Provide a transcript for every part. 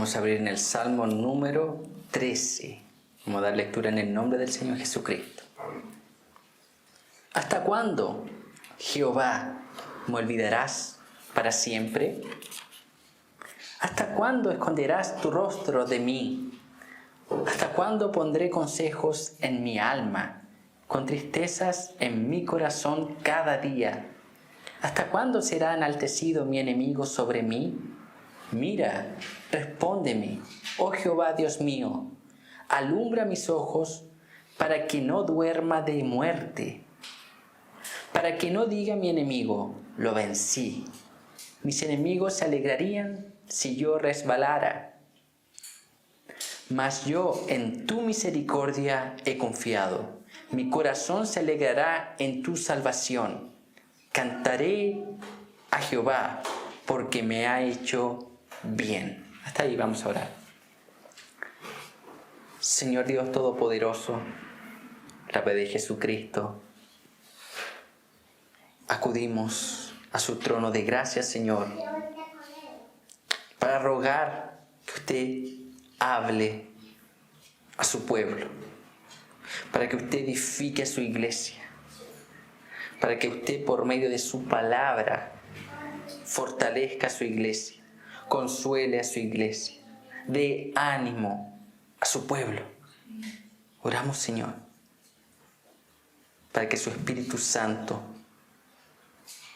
Vamos a abrir en el Salmo número 13. Vamos a dar lectura en el nombre del Señor Jesucristo. ¿Hasta cuándo, Jehová, me olvidarás para siempre? ¿Hasta cuándo esconderás tu rostro de mí? ¿Hasta cuándo pondré consejos en mi alma, con tristezas en mi corazón cada día? ¿Hasta cuándo será enaltecido mi enemigo sobre mí? Mira, respóndeme, oh Jehová Dios mío, alumbra mis ojos para que no duerma de muerte, para que no diga mi enemigo, lo vencí. Mis enemigos se alegrarían si yo resbalara. Mas yo en tu misericordia he confiado. Mi corazón se alegrará en tu salvación. Cantaré a Jehová porque me ha hecho bien. Hasta ahí vamos a orar. Señor Dios Todopoderoso, a través de Jesucristo, acudimos a su trono de gracia, Señor, para rogar que usted hable a su pueblo, para que usted edifique a su iglesia, para que usted por medio de su palabra fortalezca a su iglesia, consuele a su iglesia, dé ánimo a su pueblo. Oramos, Señor, para que su Espíritu Santo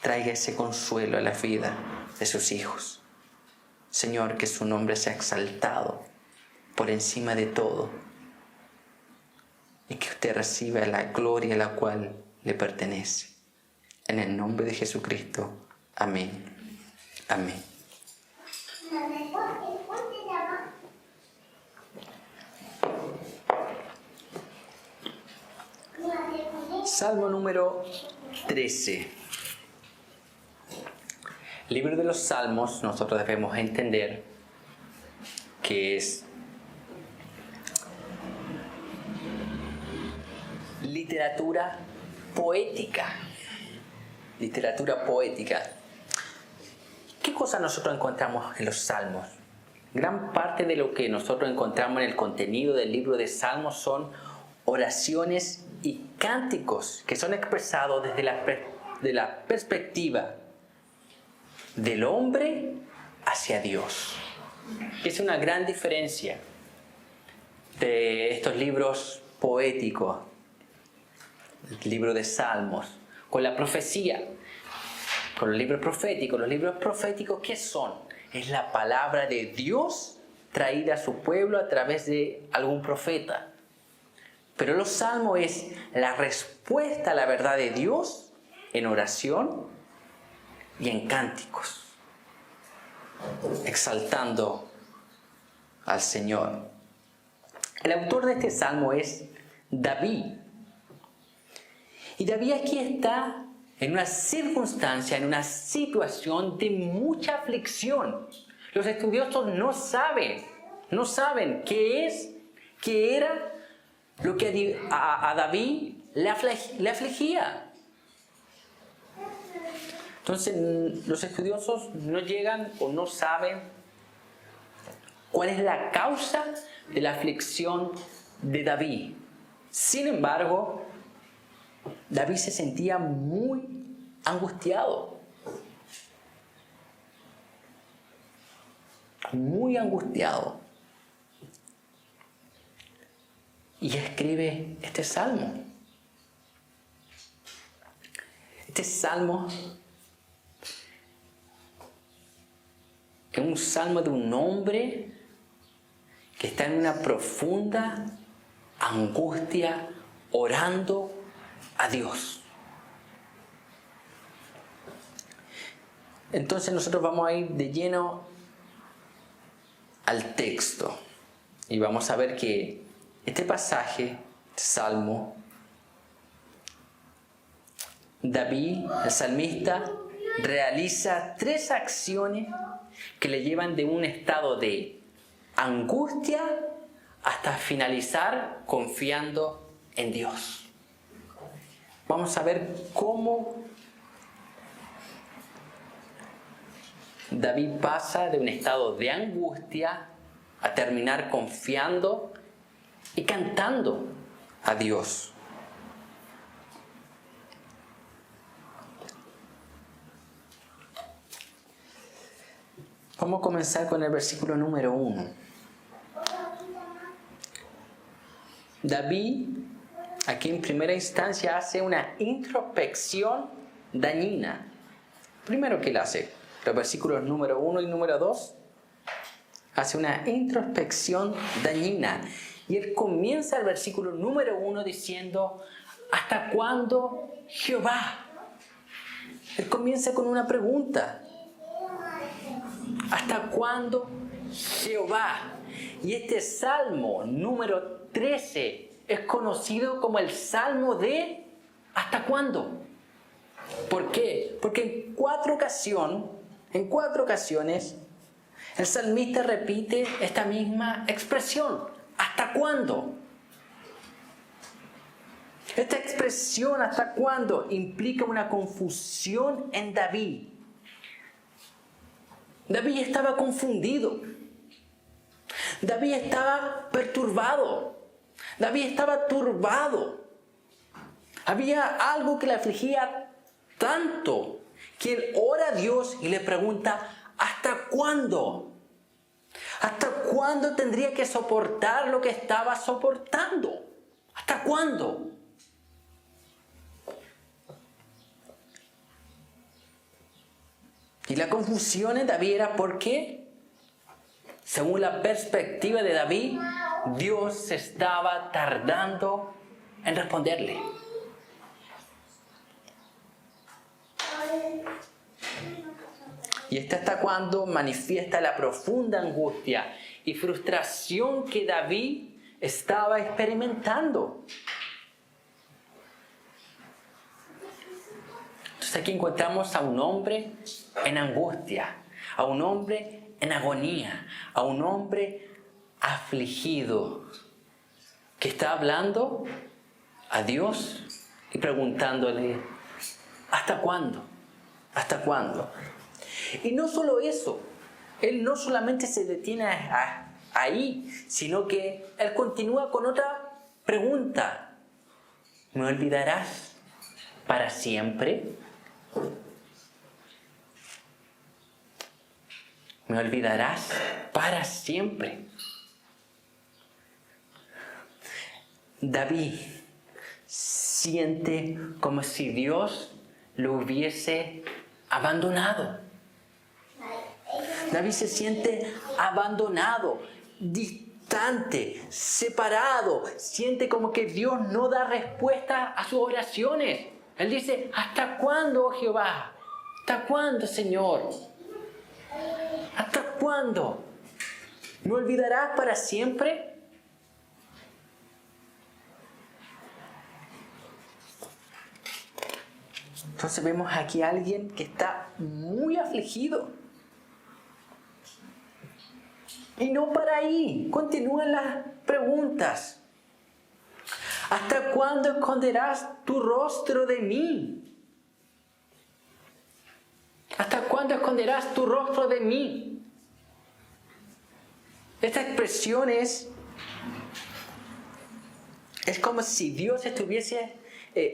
traiga ese consuelo a la vida de sus hijos. Señor, que su nombre sea exaltado por encima de todo y que usted reciba la gloria a la cual le pertenece. En el nombre de Jesucristo. Amén. Amén. Salmo número 13. El libro de los Salmos, nosotros debemos entender que es literatura poética. Literatura poética. ¿Qué cosas nosotros encontramos en los Salmos? Gran parte de lo que nosotros encontramos en el contenido del libro de Salmos son oraciones y cánticos que son expresados desde la perspectiva del hombre hacia Dios. Es una gran diferencia de estos libros poéticos, el libro de Salmos, con la profecía, con los libros proféticos. Los libros proféticos, ¿qué son? Es la palabra de Dios traída a su pueblo a través de algún profeta. Pero los salmos es la respuesta a la verdad de Dios en oración y en cánticos, exaltando al Señor. El autor de este salmo es David. Y David aquí está en una circunstancia, en una situación de mucha aflicción. Los estudiosos no saben qué era lo que a David le afligía. Entonces los estudiosos no llegan o no saben cuál es la causa de la aflicción de David. Sin embargo, David se sentía muy angustiado. Muy angustiado. Y escribe este salmo. Este salmo es un salmo de un hombre que está en una profunda angustia orando a Dios. Entonces nosotros vamos a ir de lleno al texto y vamos a ver que este pasaje, este salmo, David, el salmista, realiza 3 acciones que le llevan de un estado de angustia hasta finalizar confiando en Dios. Vamos a ver cómo David pasa de un estado de angustia a terminar confiando y cantando a Dios. Vamos a comenzar con el versículo número 1. David, aquí en primera instancia, hace una introspección dañina. Primero que él hace, los versículos número 1 y número 2, hace una introspección dañina. Y él comienza el versículo número 1 diciendo, ¿hasta cuándo, Jehová? Él comienza con una pregunta. ¿Hasta cuándo, Jehová? Y este salmo número 13 es conocido como el salmo de ¿hasta cuándo? ¿Por qué? Porque en cuatro ocasiones, el salmista repite esta misma expresión. ¿Hasta cuándo? Esta expresión ¿hasta cuándo? Implica una confusión en David. David estaba confundido. David estaba perturbado. David estaba turbado. Había algo que le afligía tanto que él ora a Dios y le pregunta, ¿hasta cuándo? ¿Hasta cuándo tendría que soportar lo que estaba soportando? ¿Hasta cuándo? Y la confusión en David era porque, según la perspectiva de David, Dios se estaba tardando en responderle. Y hasta cuando manifiesta la profunda angustia y frustración que David estaba experimentando. Entonces aquí encontramos a un hombre en angustia, a un hombre en agonía, a un hombre afligido, que está hablando a Dios y preguntándole, ¿hasta cuándo? ¿Hasta cuándo? Y no solo eso, él no solamente se detiene ahí, sino que él continúa con otra pregunta. ¿Me olvidarás para siempre? ¿Me olvidarás para siempre? David siente como si Dios lo hubiese abandonado. David se siente abandonado, distante, separado. Siente como que Dios no da respuesta a sus oraciones. Él dice, ¿hasta cuándo, oh Jehová? ¿Hasta cuándo, Señor? ¿Hasta cuándo? ¿Me olvidarás para siempre? Entonces vemos aquí a alguien que está muy afligido. Y no para ahí, continúan las preguntas. ¿Hasta cuándo esconderás tu rostro de mí? ¿Hasta cuándo esconderás tu rostro de mí? Esta expresión es como si Dios estuviese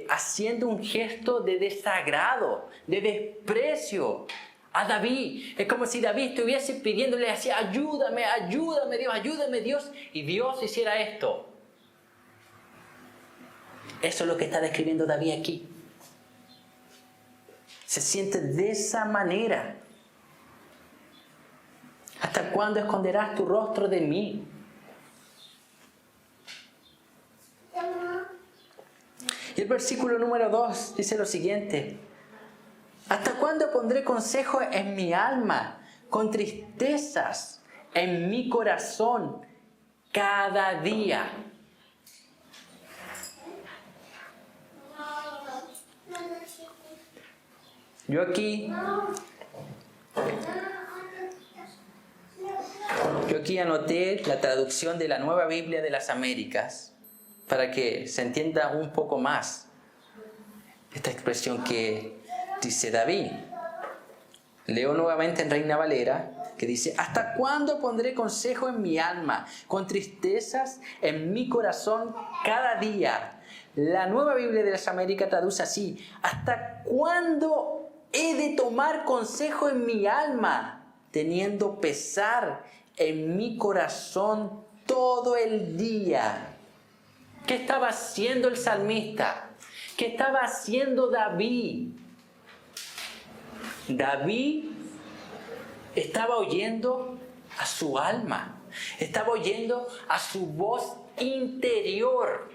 haciendo un gesto de desagrado, de desprecio a David. Es como si David estuviese pidiéndole así, ayúdame, ayúdame Dios, y Dios hiciera esto. Eso es lo que está describiendo David aquí. Se siente de esa manera. ¿Hasta cuándo esconderás tu rostro de mí? Y el versículo número 2 dice lo siguiente. ¿Hasta cuándo pondré consejo en mi alma, con tristezas en mi corazón cada día? Yo aquí anoté la traducción de la Nueva Biblia de las Américas para que se entienda un poco más esta expresión que dice David. Leo nuevamente en Reina Valera. que dice, ¿hasta cuándo pondré consejo en mi alma, con tristezas en mi corazón cada día? La Nueva Biblia de las Américas traduce así, ¿hasta cuándo he de tomar consejo en mi alma, teniendo pesar en mi corazón todo el día? ¿Qué estaba haciendo el salmista? ¿Qué estaba haciendo David? David estaba oyendo a su alma, estaba oyendo a su voz interior.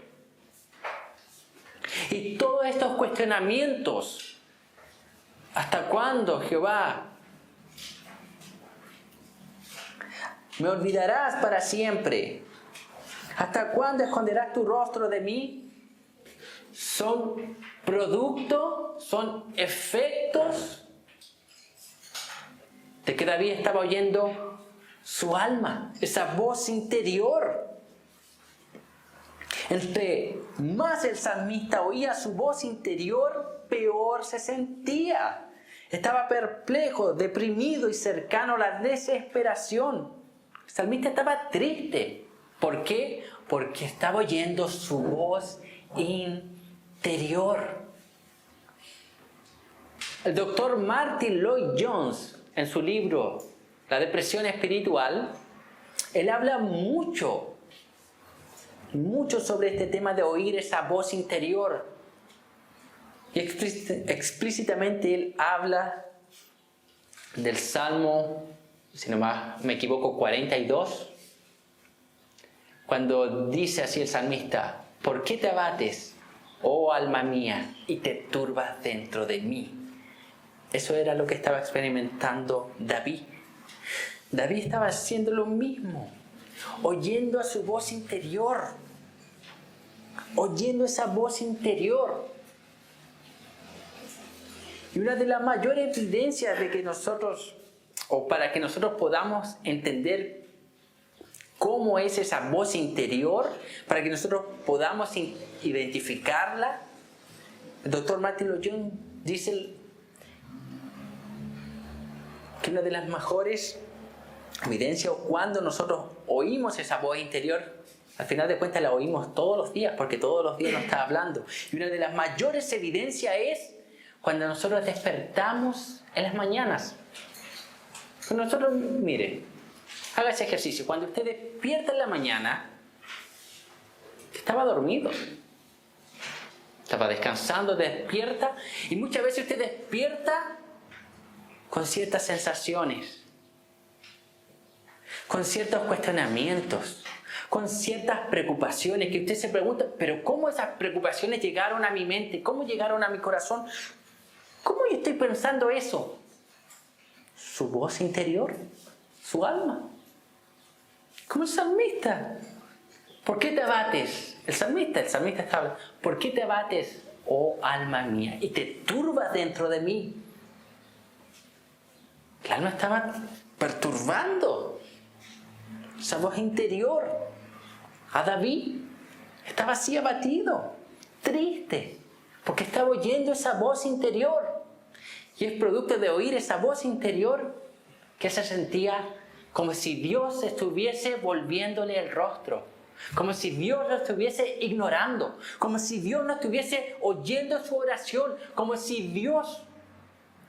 Y todos estos cuestionamientos, ¿hasta cuándo, Jehová? ¿Me olvidarás para siempre? ¿Hasta cuándo esconderás tu rostro de mí? Son productos, son efectos de que David estaba oyendo su alma, esa voz interior. Entre más el salmista oía su voz interior, peor se sentía. Estaba perplejo, deprimido y cercano a la desesperación. El salmista estaba triste. ¿Por qué? Porque estaba oyendo su voz interior. El doctor Martin Lloyd Jones, en su libro La depresión espiritual, él habla mucho sobre este tema de oír esa voz interior. Y explícitamente él habla del Salmo, si no me equivoco, 42, cuando dice así el salmista, ¿por qué te abates, oh alma mía, y te turbas dentro de mí? Eso era lo que estaba experimentando David. David estaba haciendo lo mismo, oyendo a su voz interior, oyendo esa voz interior. Y una de las mayores evidencias de que nosotros, o para que nosotros podamos entender cómo es esa voz interior, para que nosotros podamos identificarla, el doctor Martin Lloyd Jones dice que una de las mejores evidencias, cuando nosotros oímos esa voz interior, al final de cuentas la oímos todos los días, porque todos los días nos está hablando. Y una de las mayores evidencias es cuando nosotros despertamos en las mañanas. Cuando nosotros, mire, haga ese ejercicio. Cuando usted despierta en la mañana, estaba dormido, estaba descansando, despierta, y muchas veces usted despierta con ciertas sensaciones, con ciertos cuestionamientos, con ciertas preocupaciones que usted se pregunta, pero ¿cómo esas preocupaciones llegaron a mi mente? ¿Cómo llegaron a mi corazón? ¿Cómo yo estoy pensando eso? Su voz interior, su alma. Como el salmista. ¿Por qué te abates? El salmista está hablando. ¿Por qué te abates, oh alma mía, y te turbas dentro de mí? El alma estaba perturbando. Esa voz interior. A David estaba así abatido, triste, porque estaba oyendo esa voz interior. Y es producto de oír esa voz interior que se sentía como si Dios estuviese volviéndole el rostro, como si Dios lo estuviese ignorando, como si Dios no estuviese oyendo su oración, como si Dios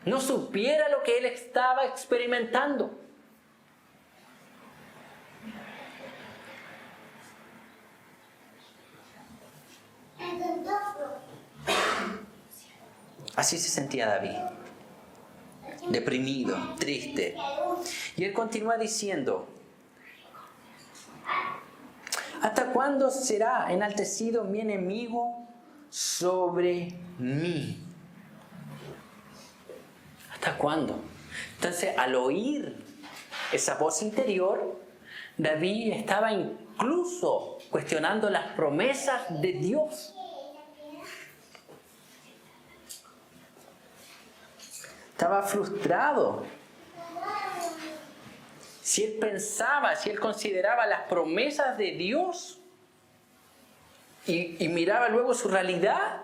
no supiera lo que él estaba experimentando. Así se sentía David, deprimido, triste. Y él continúa diciendo, ¿hasta cuándo será enaltecido mi enemigo sobre mí? ¿Hasta cuándo? Entonces, al oír esa voz interior, David estaba incluso cuestionando las promesas de Dios. Estaba frustrado. Si él pensaba, si él consideraba las promesas de Dios y miraba luego su realidad,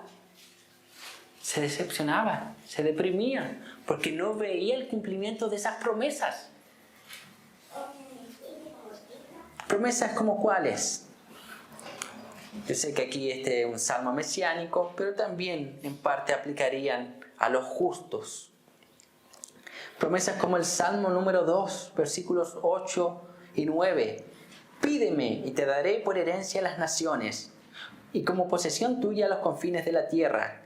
se decepcionaba, se deprimía, porque no veía el cumplimiento de esas promesas. Promesas como cuáles. Yo sé que aquí este es un salmo mesiánico, pero también en parte aplicarían a los justos. Promesas como el Salmo número 2, versículos 8 y 9. Pídeme y te daré por herencia las naciones, y como posesión tuya los confines de la tierra.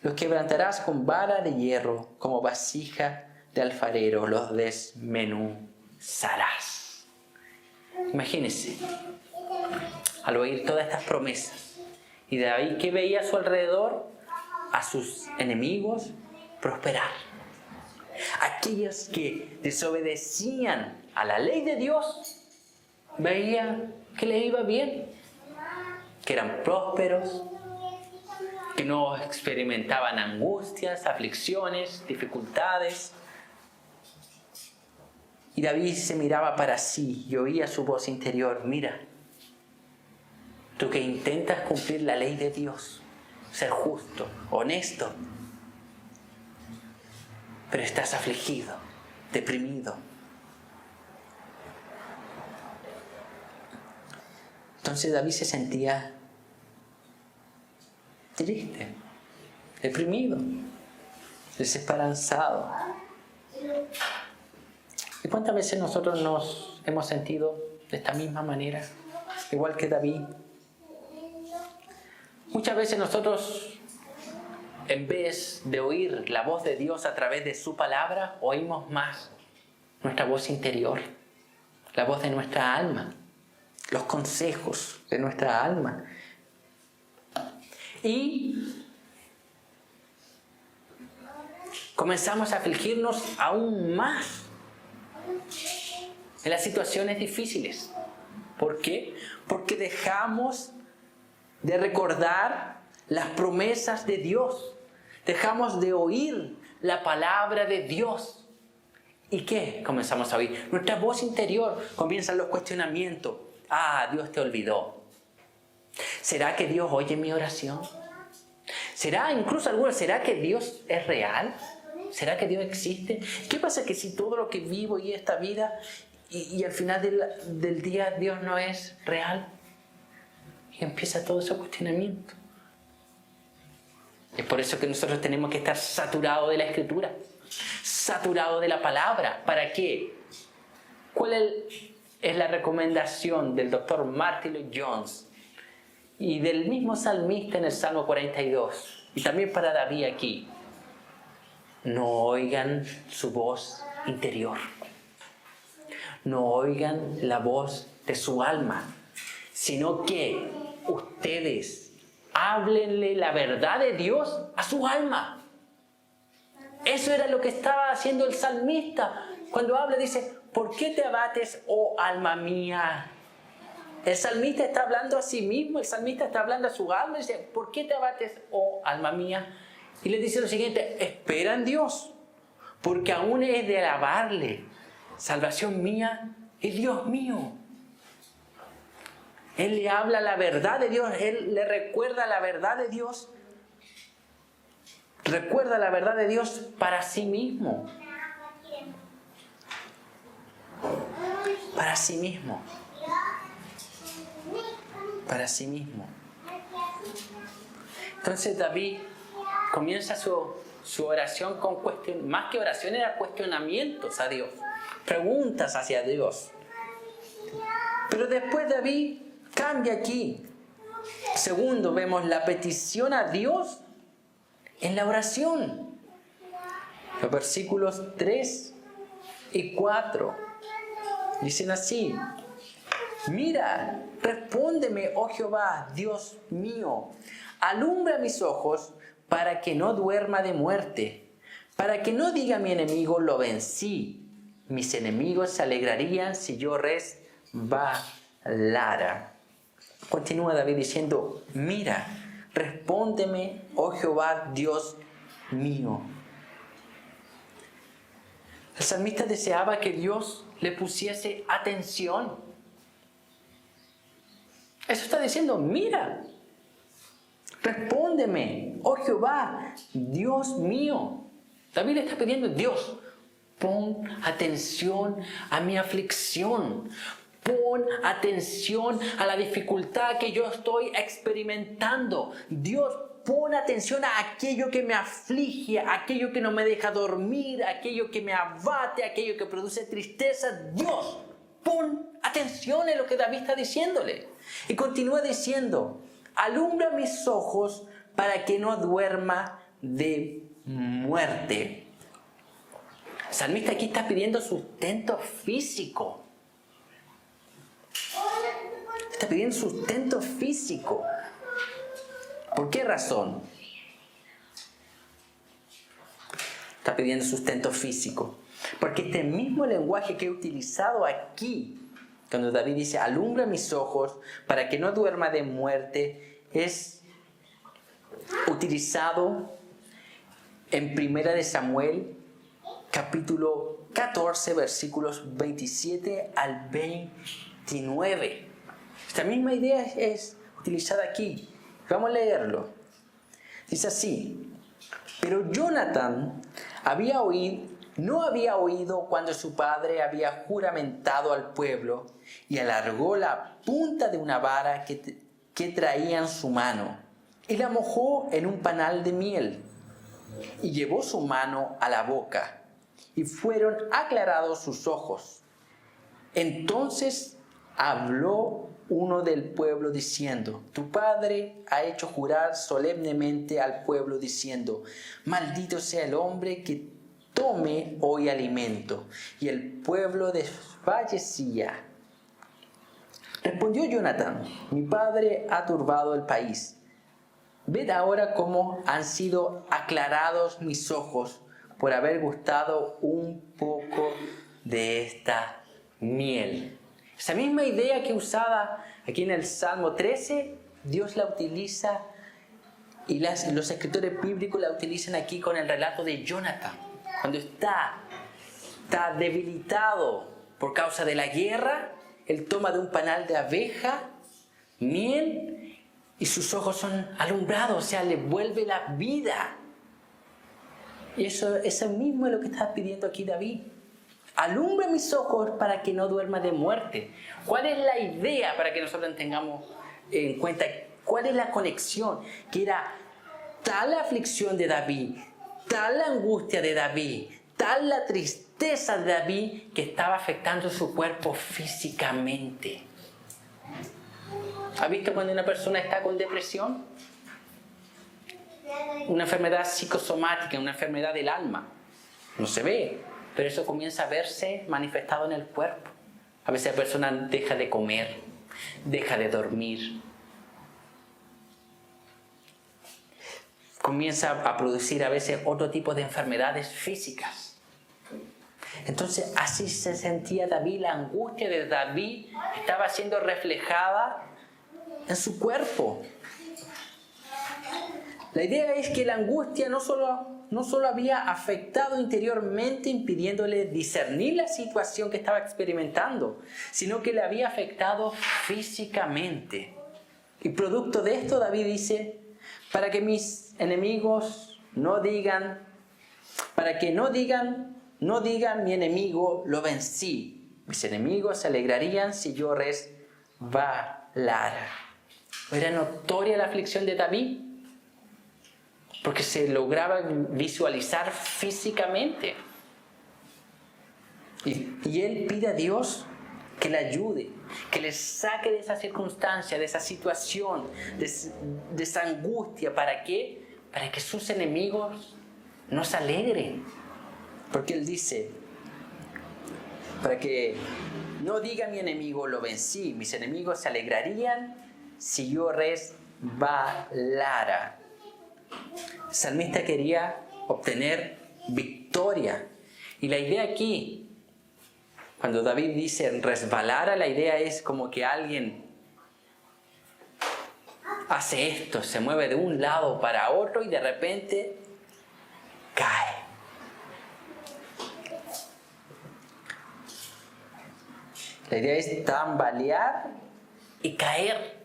Los quebrantarás con vara de hierro, como vasija de alfarero, los desmenuzarás. Imagínense, al oír todas estas promesas, y David, ¿qué veía a su alrededor? A sus enemigos prosperar. Aquellos que desobedecían a la ley de Dios, veía que le iba bien, que eran prósperos, que no experimentaban angustias, aflicciones, dificultades. Y David se miraba para sí y oía su voz interior: mira, tú que intentas cumplir la ley de Dios, ser justo, honesto, pero estás afligido, deprimido. Entonces David se sentía triste, deprimido, desesperanzado. ¿Y cuántas veces nosotros nos hemos sentido de esta misma manera, igual que David? Muchas veces nosotros, en vez de oír la voz de Dios a través de su palabra, oímos más nuestra voz interior, la voz de nuestra alma, los consejos de nuestra alma. Y comenzamos a afligirnos aún más en las situaciones difíciles. ¿Por qué? Porque dejamos de recordar las promesas de Dios. Dejamos de oír la palabra de Dios. ¿Y qué comenzamos a oír? Nuestra voz interior, comienzan los cuestionamientos. Dios te olvidó. ¿Será que Dios oye mi oración? ¿Será que Dios es real? ¿Será que Dios existe? ¿Qué pasa que si todo lo que vivo y esta vida y al final del día Dios no es real? Y empieza todo ese cuestionamiento. Es por eso que nosotros tenemos que estar saturados de la Escritura, saturados de la palabra. ¿Para qué? ¿Cuál es la recomendación del Dr. Martyn Lloyd-Jones y del mismo salmista en el Salmo 42? Y también para David aquí. No oigan su voz interior. No oigan la voz de su alma, sino que ustedes háblenle la verdad de Dios a su alma. Eso era lo que estaba haciendo el salmista. Cuando habla dice: ¿por qué te abates, oh alma mía? El salmista está hablando a sí mismo, el salmista está hablando a su alma y dice: ¿por qué te abates, oh alma mía? Y le dice lo siguiente: espera en Dios, porque aún es de alabarle. Salvación mía y Dios mío. Él le habla la verdad de Dios, él le recuerda la verdad de Dios. Recuerda la verdad de Dios para sí mismo. Para sí mismo. Para sí mismo. Entonces David comienza su oración con más que oración, era cuestionamientos a Dios, preguntas hacia Dios. Pero después David cambia aquí. Segundo, vemos la petición a Dios en la oración. Los versículos 3 y 4 dicen así: mira, respóndeme, oh Jehová, Dios mío, alumbra mis ojos para que no duerma de muerte, para que no diga mi enemigo, lo vencí. Mis enemigos se alegrarían si yo resbalara. Continúa David diciendo: mira, respóndeme, oh Jehová, Dios mío. El salmista deseaba que Dios le pusiese atención. Eso está diciendo: mira, respóndeme, oh Jehová, Dios mío. David le está pidiendo: Dios, pon atención a mi aflicción. Pon atención a la dificultad que yo estoy experimentando. Dios, pon atención a aquello que me aflige, aquello que no me deja dormir, aquello que me abate, aquello que produce tristeza. Dios, pon atención en lo que David está diciéndole. Y continúa diciendo, alumbra mis ojos para que no duerma de muerte. El salmista aquí está pidiendo sustento físico. Está pidiendo sustento físico. ¿Por qué razón? Está pidiendo sustento físico. Porque este mismo lenguaje que he utilizado aquí, cuando David dice, alumbra mis ojos para que no duerma de muerte, es utilizado en 1 Samuel, capítulo 14, versículos 27 al 29. Esta misma idea es utilizada aquí. Vamos a leerlo. Dice así, pero Jonatán no había oído cuando su padre había juramentado al pueblo y alargó la punta de una vara que traía en su mano y la mojó en un panal de miel y llevó su mano a la boca y fueron aclarados sus ojos. Entonces habló uno del pueblo diciendo, tu padre ha hecho jurar solemnemente al pueblo diciendo, maldito sea el hombre que tome hoy alimento. Y el pueblo desfallecía. Respondió Jonatán, mi padre ha turbado el país. Ved ahora cómo han sido aclarados mis ojos por haber gustado un poco de esta miel. Esa misma idea que usada aquí en el Salmo 13, Dios la utiliza y los escritores bíblicos la utilizan aquí con el relato de Jonatán. Cuando está debilitado por causa de la guerra, él toma de un panal de abeja miel y sus ojos son alumbrados, o sea, le vuelve la vida. Y eso mismo es lo que está pidiendo aquí David. Alumbra mis ojos para que no duerma de muerte. ¿Cuál es la idea para que nosotros tengamos en cuenta? ¿Cuál es la conexión? Que era tal la aflicción de David, tal la angustia de David, tal la tristeza de David que estaba afectando su cuerpo físicamente. ¿Ha visto cuando una persona está con depresión? Una enfermedad psicosomática, una enfermedad del alma. No se ve, pero eso comienza a verse manifestado en el cuerpo. A veces la persona deja de comer, deja de dormir. Comienza a producir a veces otro tipo de enfermedades físicas. Entonces así se sentía David, la angustia de David estaba siendo reflejada en su cuerpo. La idea es que la angustia no solo había afectado interiormente, impidiéndole discernir la situación que estaba experimentando, sino que le había afectado físicamente. Y producto de esto David dice, para que mis enemigos no digan mi enemigo lo vencí. Mis enemigos se alegrarían si yo resbalara. ¿Era notoria la aflicción de David? Porque se lograba visualizar físicamente. Y él pide a Dios que le ayude, que le saque de esa circunstancia, de esa situación, de esa angustia. ¿Para qué? Para que sus enemigos no se alegren. Porque él dice, para que no diga mi enemigo lo vencí, mis enemigos se alegrarían si yo resbalara. El salmista quería obtener victoria. Y la idea aquí, cuando David dice resbalara, la idea es como que alguien hace esto, se mueve de un lado para otro y de repente cae. La idea es tambalear y caer.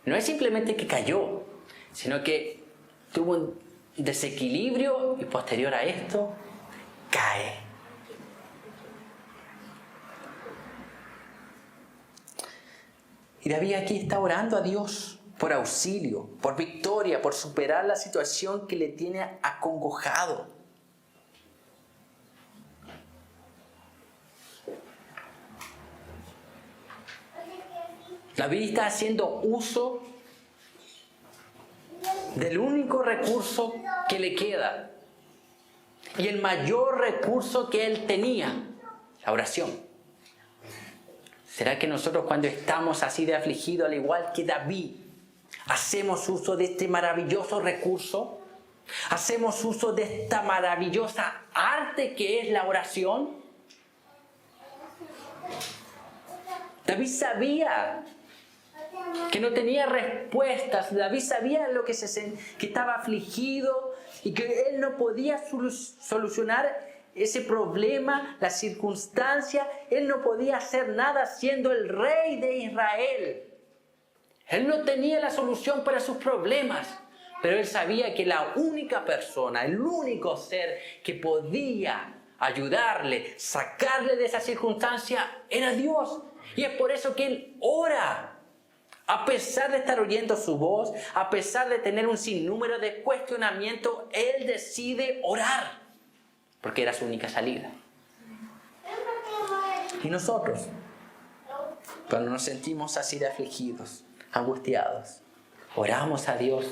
No es simplemente que cayó, sino que tuvo un desequilibrio y posterior a esto cae. Y David aquí está orando a Dios por auxilio, por victoria, por superar la situación que le tiene acongojado. David está haciendo uso del único recurso que le queda y el mayor recurso que él tenía, la oración. ¿Será que nosotros cuando estamos así de afligidos, al igual que David, hacemos uso de este maravilloso recurso? ¿Hacemos uso de esta maravillosa arte que es la oración? David sabía que no tenía respuestas. David sabía lo que estaba afligido y que él no podía solucionar ese problema, la circunstancia. Él no podía hacer nada siendo el rey de Israel. Él no tenía la solución para sus problemas, pero él sabía que la única persona, el único ser que podía ayudarle, sacarle de esa circunstancia, era Dios. Y es por eso que él ora. A pesar de estar oyendo su voz, a pesar de tener un sinnúmero de cuestionamientos, él decide orar, porque era su única salida. Y nosotros, cuando nos sentimos así de afligidos, angustiados, oramos a Dios,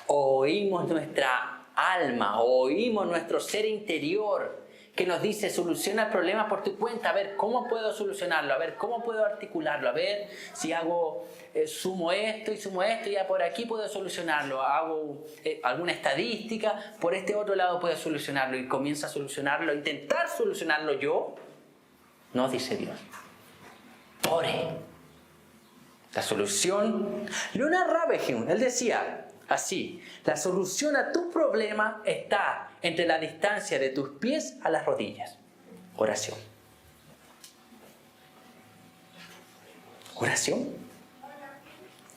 oímos nuestra alma, oímos nuestro ser interior que nos dice: soluciona el problema por tu cuenta. A ver, ¿cómo puedo solucionarlo? A ver, ¿cómo puedo articularlo? A ver, si sumo esto y ya por aquí puedo solucionarlo. Hago alguna estadística, por este otro lado puedo solucionarlo. Y comienza a solucionarlo, intentar solucionarlo yo. No, dice Dios. Ore. La solución, Leonard Ravenhill, él decía así: la solución a tu problema está entre la distancia de tus pies a las rodillas. Oración. Oración.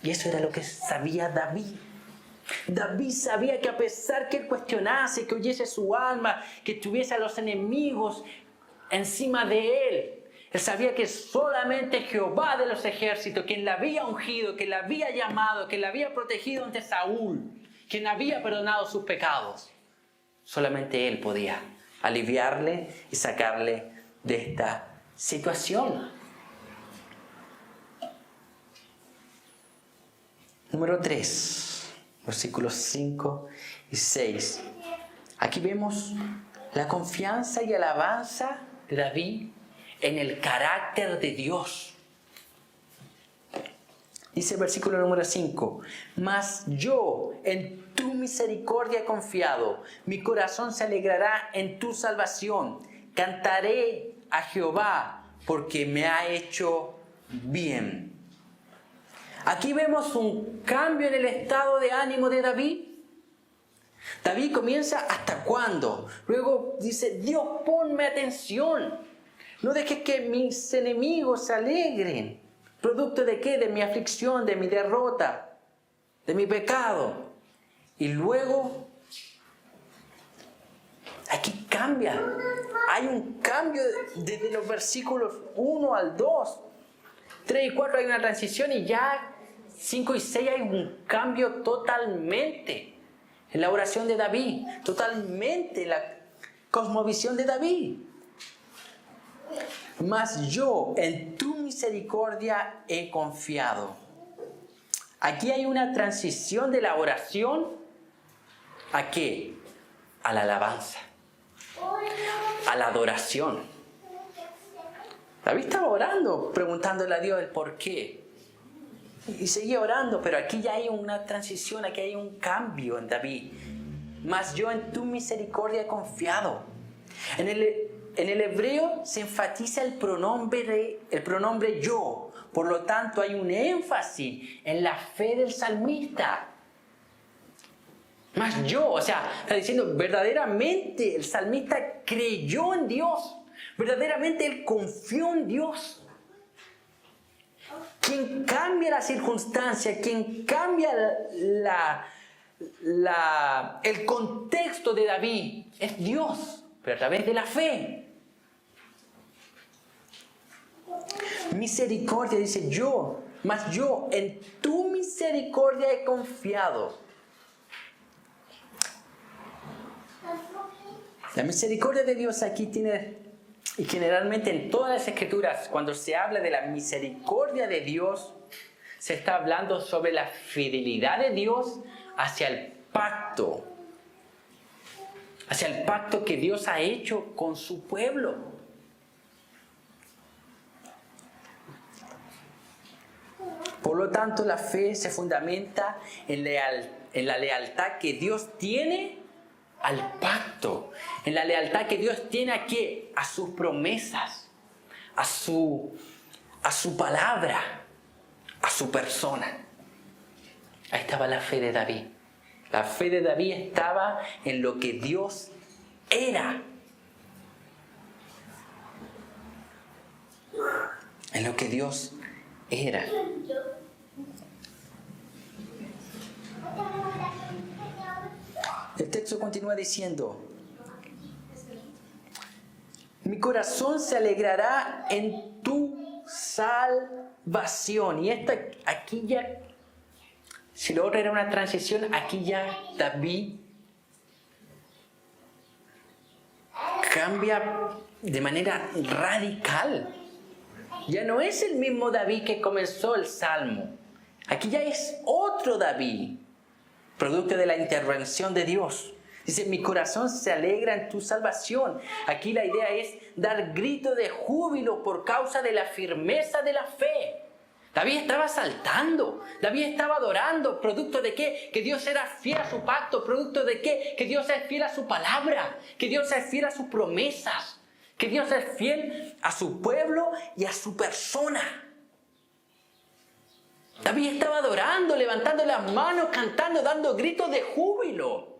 Y eso era lo que sabía David. David sabía que a pesar que él cuestionase, que oyese su alma, que tuviese a los enemigos encima de él, él sabía que solamente Jehová de los ejércitos, quien le había ungido, quien le había llamado, quien le había protegido ante Saúl, quien había perdonado sus pecados, solamente él podía aliviarle y sacarle de esta situación. Número 3, versículos 5 y 6. Aquí vemos la confianza y alabanza de David en el carácter de Dios. Dice el versículo número 5: mas yo en tu misericordia he confiado, mi corazón se alegrará en tu salvación, cantaré a Jehová porque me ha hecho bien. Aquí vemos un cambio en el estado de ánimo de David. David comienza: ¿hasta cuándo? Luego dice: Dios, ponme atención. No dejes que mis enemigos se alegren. ¿Producto de qué? De mi aflicción, de mi derrota, de mi pecado. Y luego, aquí cambia. Hay un cambio desde los versículos 1 al 2. 3 y 4 hay una transición y ya 5 y 6 hay un cambio totalmente en la oración de David. Totalmente en la cosmovisión de David. Mas yo en tu misericordia he confiado. Aquí hay una transición de la oración ¿a qué? A la alabanza, a la adoración. David estaba orando, preguntándole a Dios el por qué. Y seguía orando, pero aquí ya hay una transición, aquí hay un cambio en David. Mas yo en tu misericordia he confiado. En el hebreo se enfatiza el pronombre yo. Por lo tanto, hay un énfasis en la fe del salmista. Más yo, o sea, está diciendo, verdaderamente el salmista creyó en Dios. Verdaderamente él confió en Dios. Quien cambia la circunstancia, quien cambia el contexto de David es Dios, pero a través de la fe. Misericordia, dice yo, mas yo en tu misericordia he confiado. La misericordia de Dios aquí tiene, y generalmente en todas las Escrituras, cuando se habla de la misericordia de Dios, se está hablando sobre la fidelidad de Dios hacia el pacto que Dios ha hecho con su pueblo. Por lo tanto, la fe se fundamenta en la lealtad que Dios tiene al pacto, en la lealtad que Dios tiene a sus promesas, a su palabra, a su persona. Ahí estaba la fe de David. La fe de David estaba en lo que Dios era. En lo que Dios era. El texto continúa diciendo: mi corazón se alegrará en tu salvación. Y aquí ya, si lo otro era una transición, aquí ya David cambia de manera radical. Ya no es el mismo David que comenzó el Salmo. Aquí ya es otro David, producto de la intervención de Dios. Dice, mi corazón se alegra en tu salvación. Aquí la idea es dar grito de júbilo por causa de la firmeza de la fe. David estaba saltando, David estaba adorando, producto de qué? Que Dios era fiel a su pacto, producto de qué? Que Dios es fiel a su palabra, que Dios es fiel a sus promesas, que Dios es fiel a su pueblo y a su persona. David estaba adorando, levantando las manos, cantando, dando gritos de júbilo.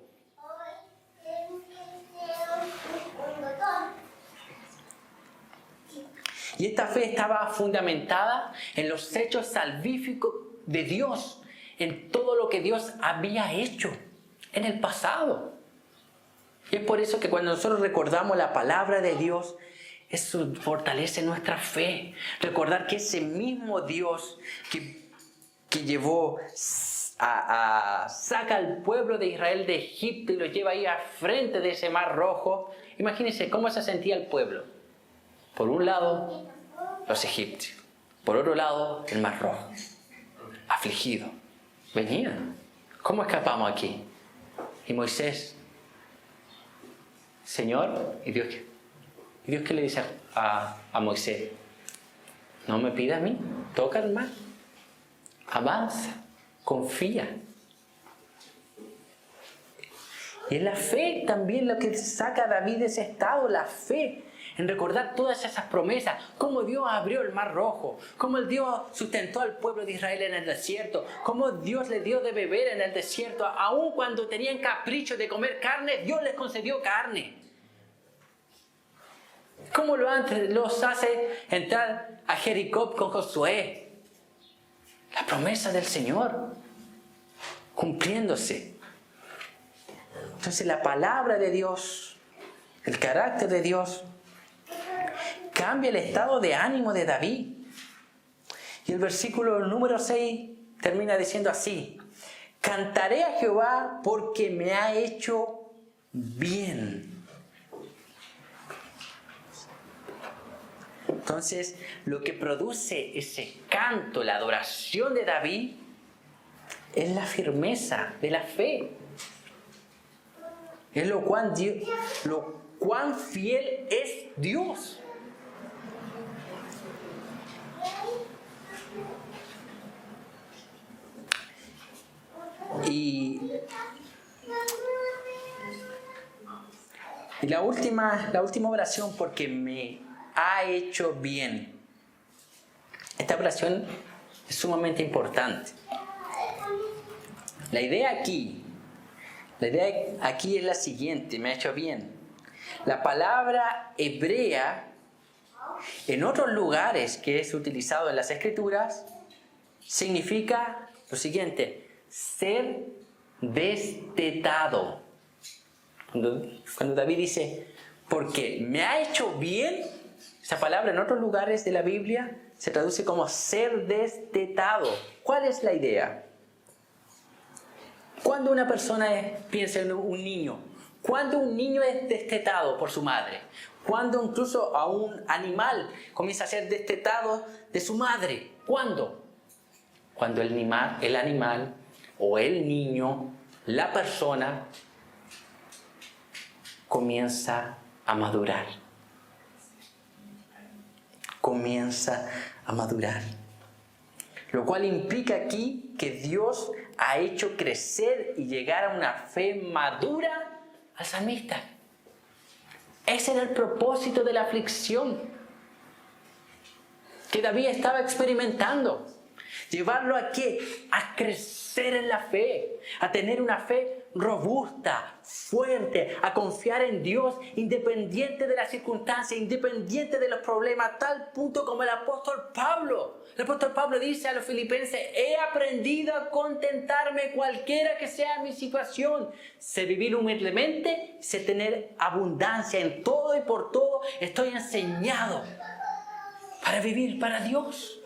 Y esta fe estaba fundamentada en los hechos salvíficos de Dios, en todo lo que Dios había hecho en el pasado. Y es por eso que cuando nosotros recordamos la palabra de Dios, eso fortalece nuestra fe. Recordar que ese mismo Dios que llevó saca al pueblo de Israel de Egipto y lo lleva ahí al frente de ese mar rojo. Imagínense cómo se sentía el pueblo. Por un lado, los egipcios. Por otro lado, el mar rojo. Afligido. Venían. ¿Cómo escapamos aquí? Y Moisés, Señor, ¿y Dios qué le dice a Moisés? No me pidas a mí, toca el mar. Avanza, confía. Y es la fe también lo que saca a David de ese estado, la fe. En recordar todas esas promesas, cómo Dios abrió el mar rojo, cómo el Dios sustentó al pueblo de Israel en el desierto, cómo Dios les dio de beber en el desierto, aun cuando tenían capricho de comer carne, Dios les concedió carne. Cómo los hace entrar a Jericó con Josué. La promesa del Señor cumpliéndose. Entonces la palabra de Dios, el carácter de Dios, cambia el estado de ánimo de David. Y el versículo número 6 termina diciendo así: cantaré a Jehová porque me ha hecho bien. Entonces, lo que produce ese canto, la adoración de David, es la firmeza de la fe. Es lo cuán fiel es Dios. Y la última oración, porque me ha hecho bien. Esta oración es sumamente importante. La idea aquí es la siguiente: me ha hecho bien. La palabra hebrea, en otros lugares que es utilizado en las Escrituras, significa lo siguiente: ser destetado. Cuando David dice, porque me ha hecho bien, esa palabra en otros lugares de la Biblia se traduce como ser destetado. ¿Cuál es la idea? Cuando una persona piensa en un niño, cuando un niño es destetado por su madre, cuando incluso a un animal comienza a ser destetado de su madre, ¿cuándo? Cuando el animal o el niño, la persona, comienza a madurar. Comienza a madurar. Lo cual implica aquí que Dios ha hecho crecer y llegar a una fe madura al salmista. Ese era el propósito de la aflicción que David estaba experimentando. Llevarlo a ¿qué? A crecer en la fe, a tener una fe robusta, fuerte, a confiar en Dios independiente de las circunstancias, independiente de los problemas, a tal punto como el apóstol Pablo. El apóstol Pablo dice a los filipenses: he aprendido a contentarme cualquiera que sea mi situación. Sé vivir humildemente, sé tener abundancia en todo y por todo. Estoy enseñado para vivir para Dios.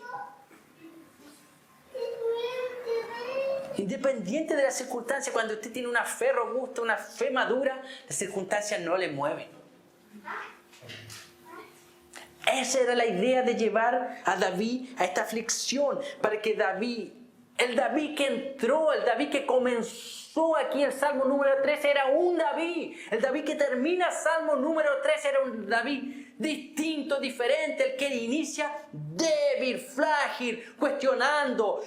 Independiente de las circunstancias, cuando usted tiene una fe robusta, una fe madura, las circunstancias no le mueven. Esa era la idea de llevar a David a esta aflicción, para que David, el David que entró, el David que comenzó aquí el Salmo número 3 era un David. El David que termina el Salmo número 3 era un David distinto, diferente, el que inicia débil, frágil, cuestionando,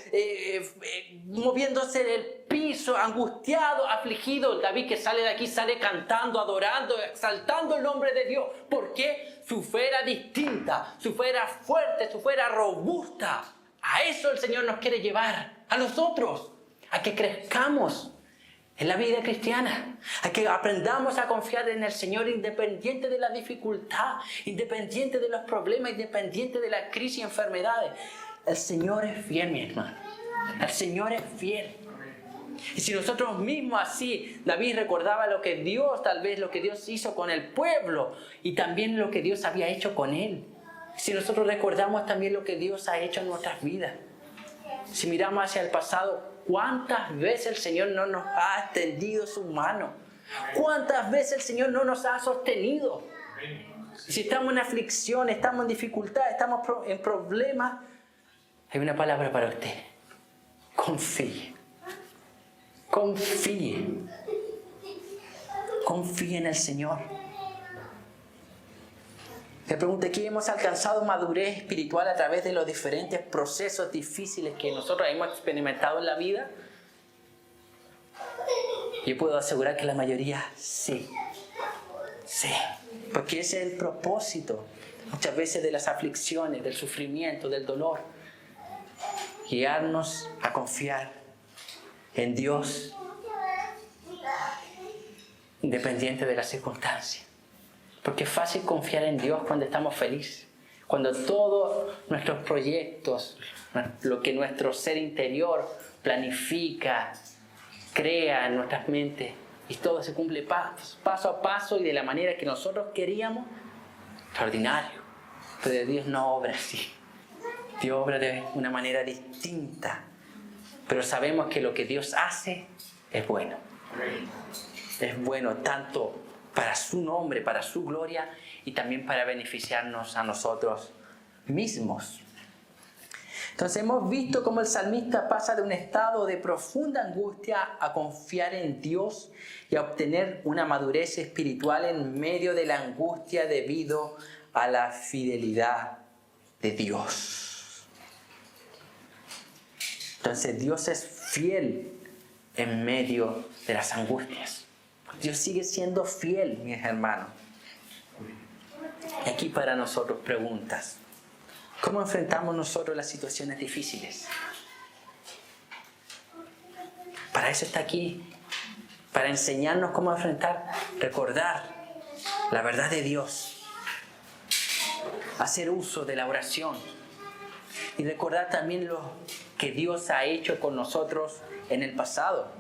moviéndose del piso, angustiado, afligido. El David que sale de aquí sale cantando, adorando, exaltando el nombre de Dios. ¿Por qué? Su fe era distinta, su fe era fuerte, su fe era robusta. A eso el Señor nos quiere llevar, a nosotros, a que crezcamos en la vida cristiana, a que aprendamos a confiar en el Señor independiente de la dificultad, independiente de los problemas, independiente de la crisis y enfermedades. El Señor es fiel, mi hermano. El Señor es fiel. Y si nosotros mismos así, David recordaba lo que Dios, tal vez lo que Dios hizo con el pueblo y también lo que Dios había hecho con él. Si nosotros recordamos también lo que Dios ha hecho en nuestras vidas. Si miramos hacia el pasado, ¿cuántas veces el Señor no nos ha extendido su mano? ¿Cuántas veces el Señor no nos ha sostenido? Si estamos en aflicción, estamos en dificultad, estamos en problemas, hay una palabra para usted. Confíe. Confíe. Confíe en el Señor. Me pregunto, ¿qué hemos alcanzado madurez espiritual a través de los diferentes procesos difíciles que nosotros hemos experimentado en la vida? Yo puedo asegurar que la mayoría sí. Sí. Porque ese es el propósito muchas veces de las aflicciones, del sufrimiento, del dolor. Guiarnos a confiar en Dios independiente de las circunstancias. Porque es fácil confiar en Dios cuando estamos felices. Cuando todos nuestros proyectos, lo que nuestro ser interior planifica, crea en nuestras mentes, y todo se cumple paso a paso y de la manera que nosotros queríamos, extraordinario. Pero Dios no obra así. Dios obra de una manera distinta. Pero sabemos que lo que Dios hace es bueno. Es bueno tanto para su nombre, para su gloria y también para beneficiarnos a nosotros mismos. Entonces hemos visto cómo el salmista pasa de un estado de profunda angustia a confiar en Dios y a obtener una madurez espiritual en medio de la angustia debido a la fidelidad de Dios. Entonces Dios es fiel en medio de las angustias. Dios sigue siendo fiel, mis hermanos. Y aquí para nosotros preguntas. ¿Cómo enfrentamos nosotros las situaciones difíciles? Para eso está aquí. Para enseñarnos cómo enfrentar, recordar la verdad de Dios. Hacer uso de la oración. Y recordar también lo que Dios ha hecho con nosotros en el pasado.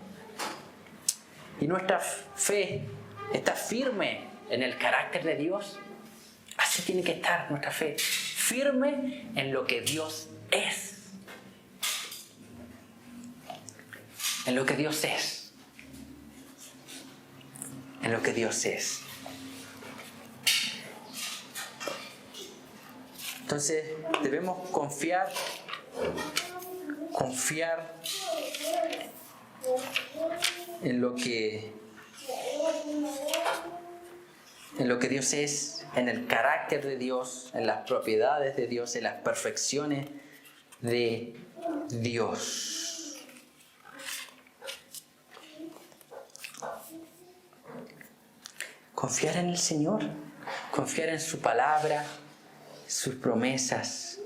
Y nuestra fe está firme en el carácter de Dios. Así tiene que estar nuestra fe, firme en lo que Dios es. En lo que Dios es. En lo que Dios es. Entonces debemos confiar en lo que Dios es, en el carácter de Dios, en las propiedades de Dios, en las perfecciones de Dios. Confiar en el Señor, confiar en su palabra, sus promesas,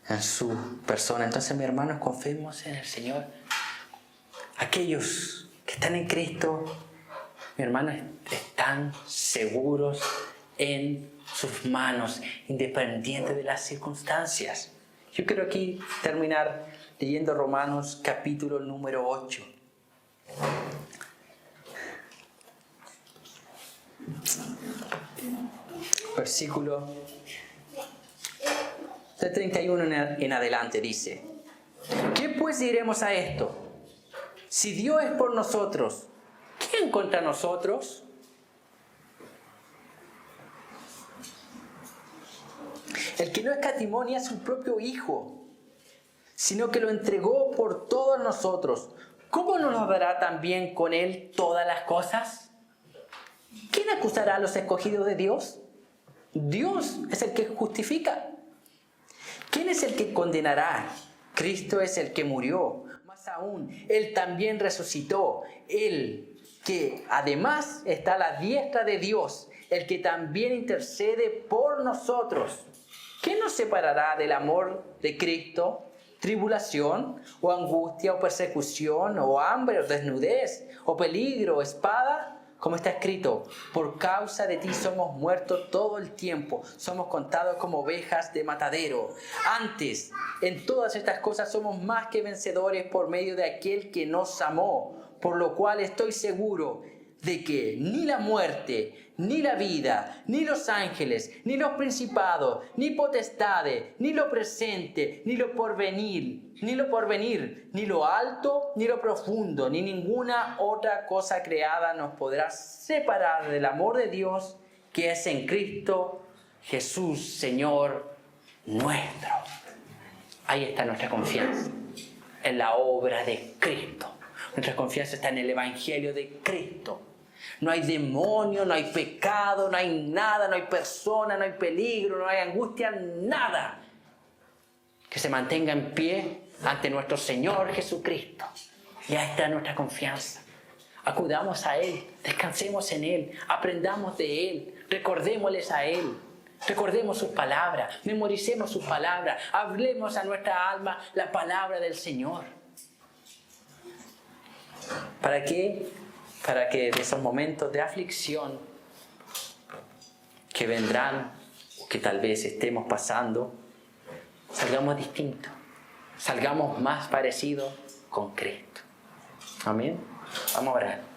en su persona. Entonces, mis hermanos, confiemos en el Señor. Aquellos que están en Cristo, mis hermanos, están seguros en sus manos, independiente de las circunstancias. Yo quiero aquí terminar leyendo Romanos capítulo número 8. Versículo de 31 en adelante dice: ¿Qué pues diremos a esto? Si Dios es por nosotros, ¿quién contra nosotros? El que no escatimó ni a su propio Hijo, sino que lo entregó por todos nosotros, ¿cómo no nos dará también con Él todas las cosas? ¿Quién acusará a los escogidos de Dios? Dios es el que justifica. ¿Quién es el que condenará? Cristo es el que murió. Más aún, Él también resucitó. Él que además está a la diestra de Dios, el que también intercede por nosotros. ¿Quién nos separará del amor de Cristo? ¿Tribulación, o angustia, o persecución, o hambre, o desnudez, o peligro, o espada? Como está escrito: por causa de ti somos muertos todo el tiempo, somos contados como ovejas de matadero. Antes, en todas estas cosas somos más que vencedores por medio de aquel que nos amó, por lo cual estoy seguro de que ni la muerte, ni la vida, ni los ángeles, ni los principados, ni potestades, ni lo presente, ni lo porvenir, ni lo alto, ni lo profundo, ni ninguna otra cosa creada nos podrá separar del amor de Dios que es en Cristo Jesús, Señor nuestro. Ahí está nuestra confianza, en la obra de Cristo. Nuestra confianza está en el Evangelio de Cristo. No hay demonio, no hay pecado, no hay nada, no hay persona, no hay peligro, no hay angustia, nada que se mantenga en pie ante nuestro Señor Jesucristo. Y ahí está nuestra confianza. Acudamos a Él, descansemos en Él, aprendamos de Él, recordémosles a Él, recordemos sus palabras, memoricemos sus palabras, hablemos a nuestra alma la palabra del Señor. ¿Para qué? Para que de esos momentos de aflicción que vendrán, o que tal vez estemos pasando, salgamos distintos, salgamos más parecidos con Cristo. Amén. Vamos a orar.